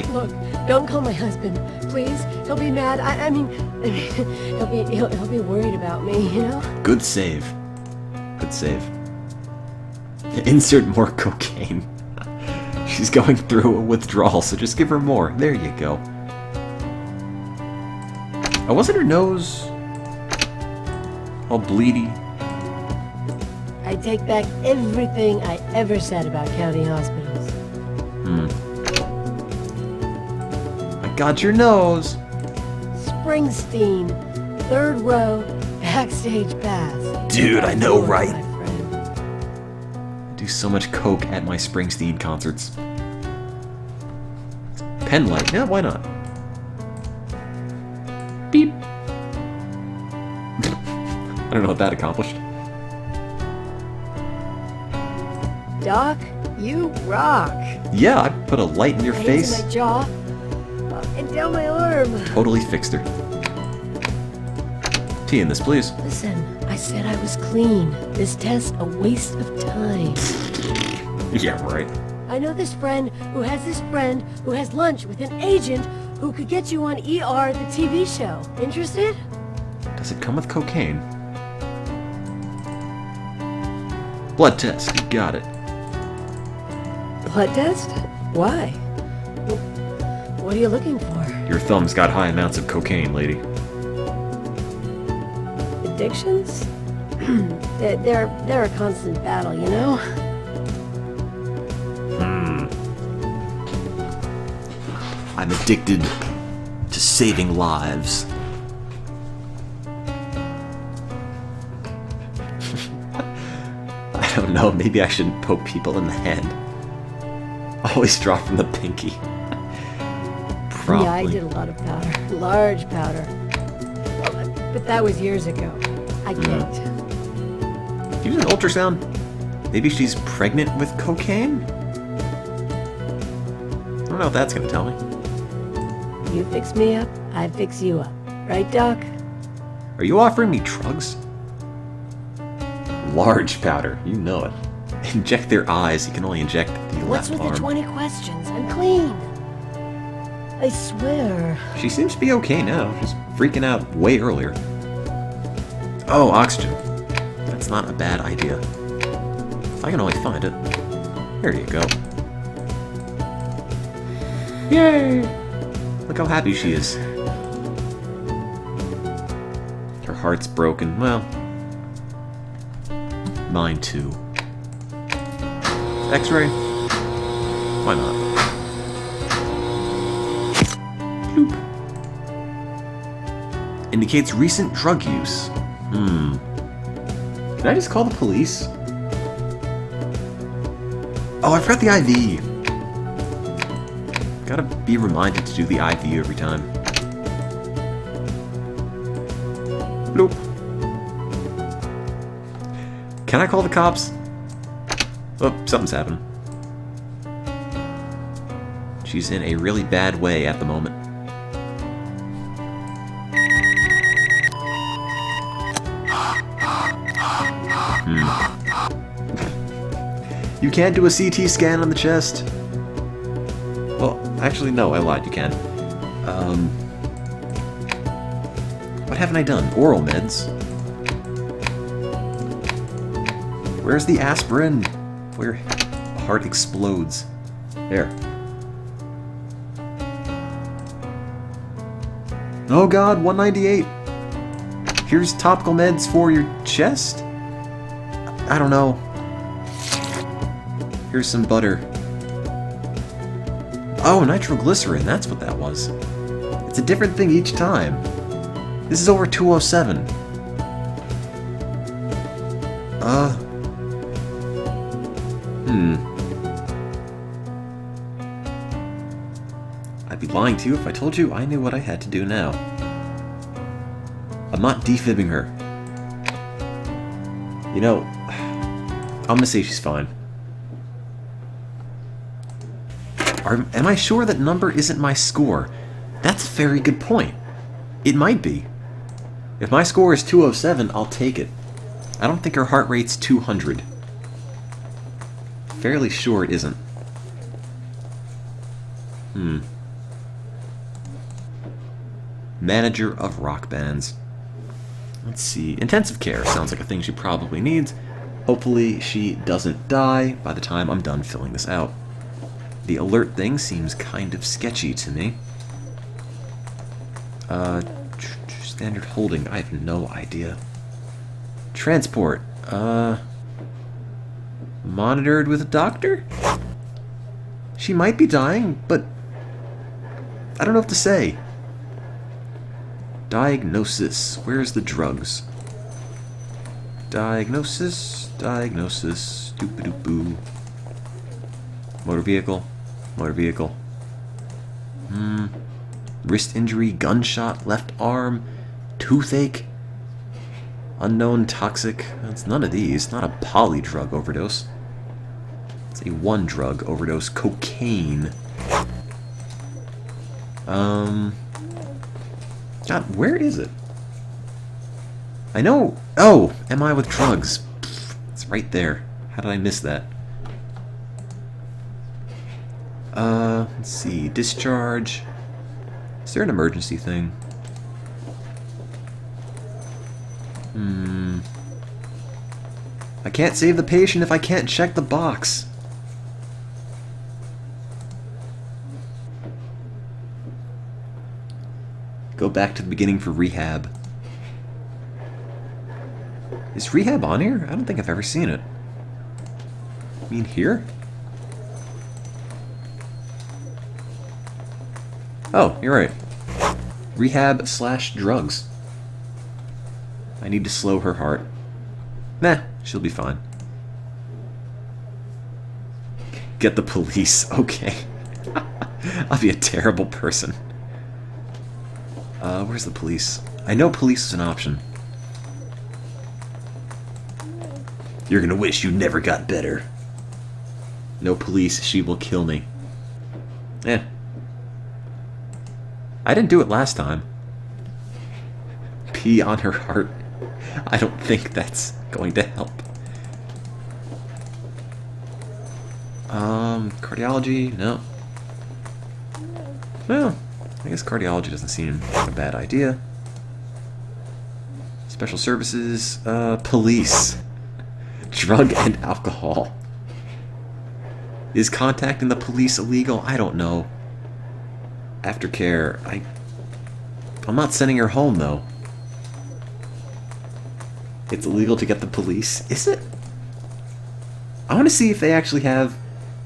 Look, don't call my husband, please. He'll be mad. I mean, he'll be worried about me, you know? Good save. Good save. Insert more cocaine. She's going through a withdrawal, so just give her more. There you go. Oh, wasn't her nose all bleedy? I take back everything I ever said about county hospitals. I got your nose. Springsteen, third row, backstage pass. Dude, I know, right? My friend. I do so much coke at my Springsteen concerts. Pen light, yeah, why not? Beep. I don't know what that accomplished. Doc, you rock. Yeah, I put a light in your Hands face. in my jaw, and down my arm. Totally fixed her. Tea in this, please. Listen, I said I was clean. This test a waste of time. Yeah, right. I know this friend who has lunch with an agent who could get you on ER, the TV show. Interested? Does it come with cocaine? Blood test, you got it. Blood test? Why? What are you looking for? Your thumb's got high amounts of cocaine, lady. Addictions? they're a constant battle, you know? I'm addicted to saving lives. I don't know, maybe I shouldn't poke people in the hand. Always draw from the pinky. Probably. Yeah, I did a lot of powder. Large powder. But that was years ago. I kicked. Use an ultrasound. Maybe she's pregnant with cocaine? I don't know what that's gonna tell me. You fix me up, I fix you up. Right, Doc? Are you offering me drugs? Large powder, you know it. Inject their eyes, you can only inject the What's left with the arm. 20 questions? I'm clean. I swear. She seems to be okay now. She's freaking out way earlier. Oh, oxygen. That's not a bad idea. If I can only find it. There you go. Yay! Look how happy she is. Her heart's broken. Well, mine too. X-ray? Why not? Bloop. Indicates recent drug use. Can I just call the police? Oh, I forgot the IV. Gotta be reminded to do the IV every time. Bloop. Can I call the cops? Oh, something's happening. She's in a really bad way at the moment. You can't do a CT scan on the chest. Well, actually, no, I lied, you can. What haven't I done? Oral meds. Where's the aspirin? Where the heart explodes. There. Oh god, 198. Here's topical meds for your chest? I don't know. Here's some butter. Oh, nitroglycerin, that's what that was. It's a different thing each time. This is over 207. I'd be lying to you if I told you I knew what I had to do now. I'm not defibbing her. You know, I'm gonna say she's fine. Am I sure that number isn't my score? That's a very good point. It might be. If my score is 207, I'll take it. I don't think her heart rate's 200. Fairly sure it isn't. Manager of rock bands. Let's see. Intensive care sounds like a thing she probably needs. Hopefully she doesn't die by the time I'm done filling this out. The alert thing seems kind of sketchy to me. Standard holding. I have no idea. Transport. Monitored with a doctor? She might be dying, but I don't know what to say. Diagnosis. Where's the drugs? Diagnosis. Doop-a-doop-boo. Motor vehicle. Wrist injury, gunshot, left arm, toothache, unknown toxic. It's none of these. Not a polydrug overdose. It's a one-drug overdose. Cocaine. God, where is it? I know. Oh, am I with drugs? It's right there. How did I miss that? Let's see. Discharge. Is there an emergency thing? I can't save the patient if I can't check the box. Go back to the beginning for rehab. Is rehab on here? I don't think I've ever seen it. I mean, here? Oh, you're right. Rehab/drugs. I need to slow her heart. Nah, she'll be fine. Get the police. Okay. I'll be a terrible person. Where's the police? I know police is an option. You're gonna wish you never got better. No police, she will kill me. Eh. I didn't do it last time. Pee on her heart. I don't think that's going to help. Cardiology? No. Well, I guess cardiology doesn't seem like a bad idea. Special services, police. Drug and alcohol. Is contacting the police illegal? I don't know. Aftercare. I'm not sending her home, though. It's illegal to get the police. Is it? I want to see if they actually have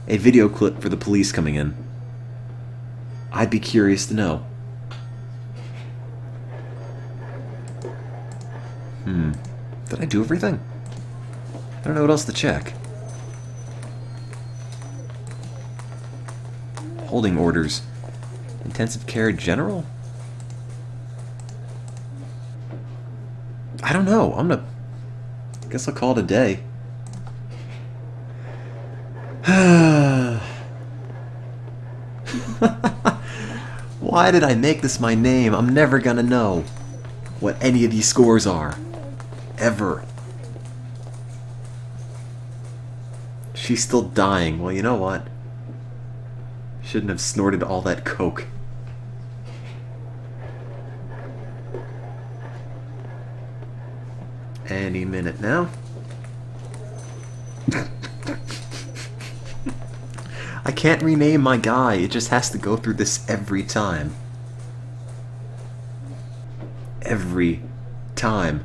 a video clip for the police coming in. I'd be curious to know. Did I do everything? I don't know what else to check. Holding orders. Intensive care general? I don't know. I guess I'll call it a day. Why did I make this my name? I'm never gonna know what any of these scores are. Ever. She's still dying. Well, you know what? Shouldn't have snorted all that coke. Any minute now. I can't rename my guy. It just has to go through this every time. Every time.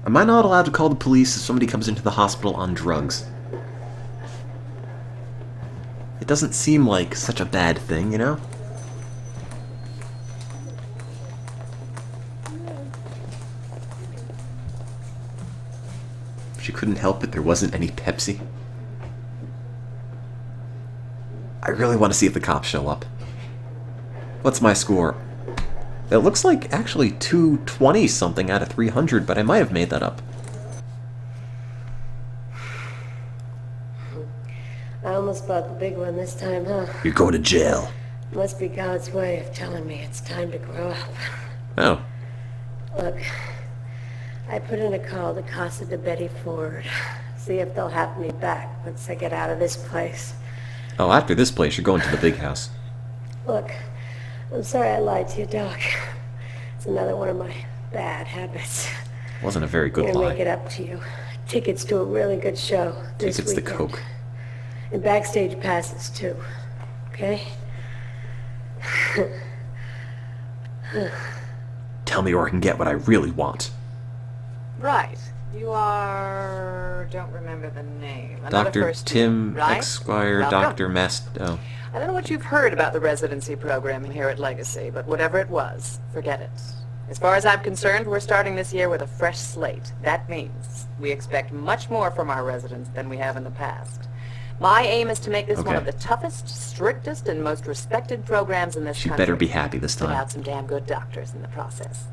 Am I not allowed to call the police if somebody comes into the hospital on drugs? It doesn't seem like such a bad thing, you know? She couldn't help it, there wasn't any Pepsi. I really want to see if the cops show up. What's my score? It looks like actually 220 something out of 300, but I might have made that up. I almost bought the big one this time, huh? You're going to jail. Must be God's way of telling me it's time to grow up. Oh. Look, I put in a call to Casa de Betty Ford. See if they'll have me back once I get out of this place. Oh, after this place, you're going to the big house. Look, I'm sorry I lied to you, Doc. It's another one of my bad habits. Wasn't a very I'm good gonna lie. make it up to you. Tickets to a really good show this Tickets to weekend. Coke. And backstage passes, too. Okay? Tell me where I can get what I really want. Right. You are... don't remember the name. Another Dr. first Tim, name, right? Esquire, Welcome. Dr. Mast... Oh. I don't know what you've heard about the residency program here at Legacy, but whatever it was, forget it. As far as I'm concerned, we're starting this year with a fresh slate. That means we expect much more from our residents than we have in the past. My aim is to make this one of Okay. the toughest, strictest, and most respected programs in this She country. better be happy this Put time. out some damn good doctors in the process.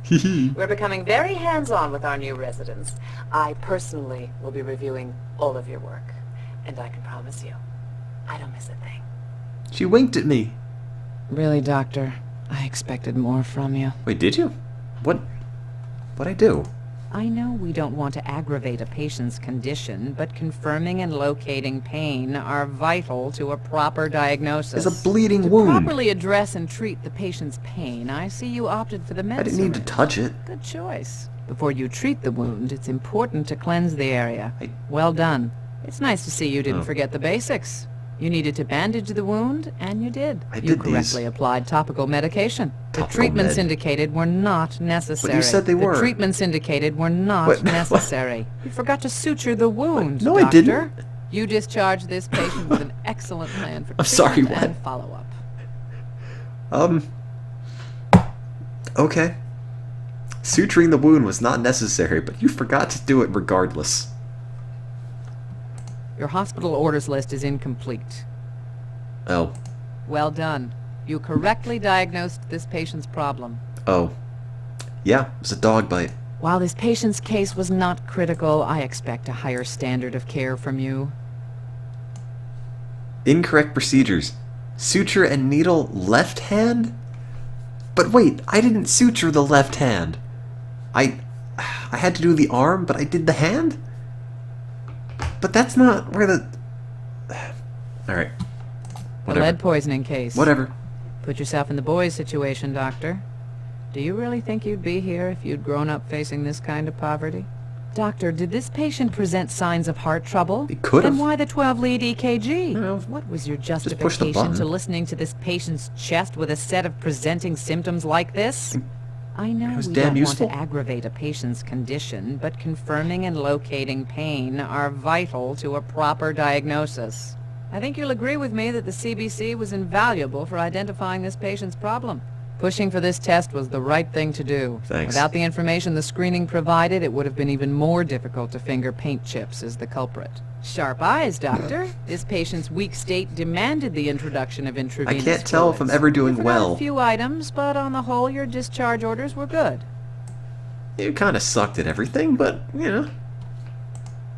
We're becoming very hands-on with our new residents. I personally will be reviewing all of your work. And I can promise you, I don't miss a thing. She winked at me. Really, Doctor, I expected more from you. Wait, did you? What'd I do? I know we don't want to aggravate a patient's condition, but confirming and locating pain are vital to a proper diagnosis. It's a bleeding To wound. properly address and treat the patient's pain, I see you opted for the med I didn't need to syringe. touch it. Good choice. Before you treat the wound, it's important to cleanse the area. I- Well done. It's nice to see you didn't Oh. forget the basics. You needed to bandage the wound, and you did. I You did these. correctly applied topical medication. The Topical treatments med. indicated were not necessary. said they were. The treatments indicated were not What? necessary. You forgot to suture the wound, No, I Doctor. didn't. You discharged this patient with an excellent plan for I'm sorry, treatment what? and follow-up. Okay. Suturing the wound was not necessary, but you forgot to do it regardless. Your hospital orders list is incomplete. Oh. Well done. You correctly diagnosed this patient's problem. Oh. Yeah, it was a dog bite. While this patient's case was not critical, I expect a higher standard of care from you. Incorrect procedures. Suture and needle left hand? But wait, I didn't suture the left hand. I had to do the arm, but I did the hand? But that's not where the... Alright. The Whatever. lead poisoning case. Whatever. Put yourself in the boy's situation, Doctor. Do you really think you'd be here if you'd grown up facing this kind of poverty? Doctor, did this patient present signs of heart trouble? It could Then have. why the 12-lead EKG? No, What was your push the justification button. to listening to this patient's chest with a set of presenting symptoms like this? I know It was we damn don't useful. want to aggravate a patient's condition, but confirming and locating pain are vital to a proper diagnosis. I think you'll agree with me that the CBC was invaluable for identifying this patient's problem. Pushing for this test was the right thing to do. Thanks. Without the information the screening provided, it would have been even more difficult to finger paint chips as the culprit. Sharp eyes, Doctor. This patient's weak state demanded the introduction of intravenous can't tell if I'm fluids. ever doing You forgot well. a few items, but on the whole, your discharge orders were good. You kind of sucked at everything, but, you know.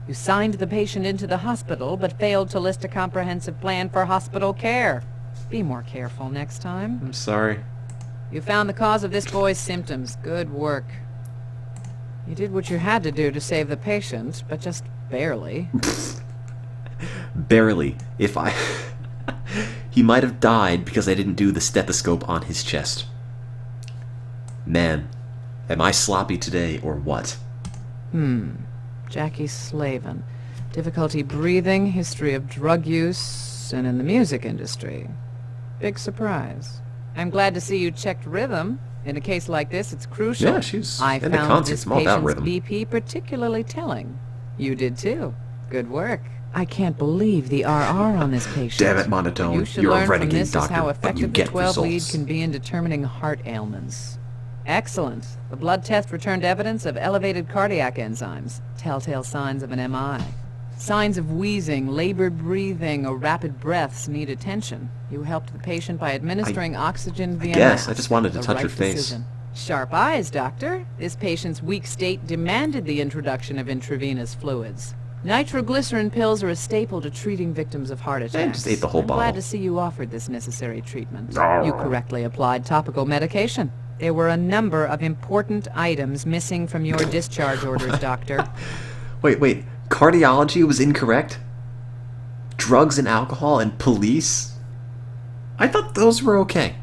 You signed the patient into the hospital, but failed to list a comprehensive plan for hospital care. Be more careful next time. I'm sorry. You found the cause of this boy's symptoms. Good work. You did what you had to do to save the patient, but just barely. Barely. If I... He might have died because I didn't do the stethoscope on his chest. Man, am I sloppy today or what? Jackie Slavin. Difficulty breathing, history of drug use, and in the music industry. Big surprise. I'm glad to see you checked rhythm. In a case like this, it's crucial. Yeah, she's I into found concerts. this I'm all about patient's rhythm. BP particularly telling. You did too. Good work. I can't believe the RR on this patient. Damn it, Monotone. You should You're a learn from renegade this is doctor, how but you effective the get 12 lead results. can be in determining heart ailments. Excellent. The blood test returned evidence of elevated cardiac enzymes, telltale signs of an MI. Signs of wheezing, labored breathing, or rapid breaths need attention. You helped the patient by administering oxygen via guess. I mouth. just wanted to The touch her right face. decision. Sharp eyes, Doctor. This patient's weak state demanded the introduction of intravenous fluids. Nitroglycerin pills are a staple to treating victims of heart attacks. just ate the whole I'm bottle. glad to see you offered this necessary treatment. You correctly applied topical medication. There were a number of important items missing from your discharge orders, Doctor. Wait. Cardiology was incorrect? Drugs and alcohol and police? I thought those were okay.